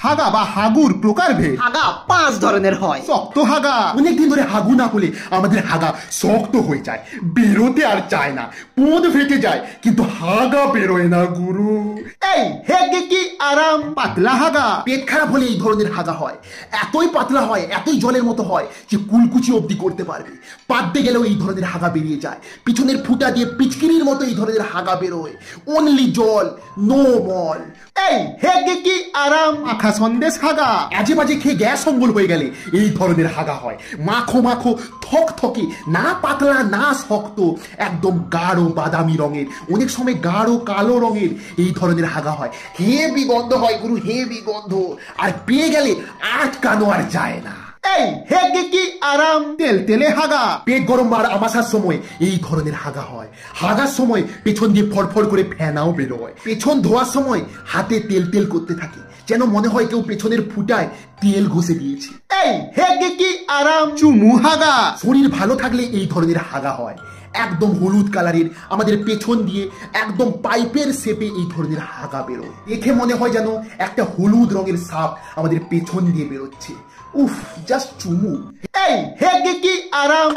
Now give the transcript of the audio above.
হাগা বা হাগুর প্রকারভেদ। হাগা 5 ধরনের হয়। শক্ত হাগা, অনেকদিন ধরে হাগু না হলে আমাদের হাগা শক্ত হয়ে যায়, বেরোতে আর চায় না, পোঁদ ফেটে যায়, কিন্তু হাগা বেরোয় না গুরু। এই হেগে কি আরাম। পাতলা হাগা, পেট খারাপ হলে এই ধরনের হাগা হয়। এতই পাতলা হয়, এতই জলের মতো হয় যে কুলকুচি অবধি করতে পারবে। পাততে গেলেও এই ধরনের হাগা বেরিয়ে যায়। পিছনের ফুটা দিয়ে পিচকিরির মতো এই ধরনের হাগা বেরোয়। অনলি জল, নো মল। এই হেগে কি আরাম। মাখা সন্দেশ হাগা, আজে বাজে খেয়ে গ্যাস অম্বল হয়ে গেলে এই ধরনের হাগা হয়। মাখো মাখো, থক থকে, না পাতলা না শক্ত, একদম গাঢ় বাদামি রঙের, অনেক সময় গাঢ় কালো রঙের এই ধরনের হাগা হয়। হেভি গন্ধ হয় গুরু, হেভি গন্ধ। আর পেয়ে গেলে আটকানো আর যায় না। এই হেগে কি আরাম। তেল তেলে হাগা, পেট গরম আর আমাশার সময় এই ধরনের হাগা হয়। হাগার সময় পেছন দিয়ে ফড়ফড় করে ফেনাও বেরোয়। পেছন ধোয়ার সময় হাতে তেল তেল করতে থাকে, যেন মনে হয় কেউ পেছনের ফুটায় তেল ঘষে দিয়েছে। এই হেগে কি আরাম। চুমু হাগা, শরীর ভালো থাকলে এই ধরনের হাগা হয়। একদম হলুদ কালারের, আমাদের পেছন দিয়ে একদম পাইপের শেপে এই ধরনের হাগা বেরোয়। দেখে মনে হয় যেন একটা হলুদ রঙের সাপ আমাদের পেছন দিয়ে বেরোচ্ছে। উফ, জাস্ট চুমু। এই হেগে কি আরাম।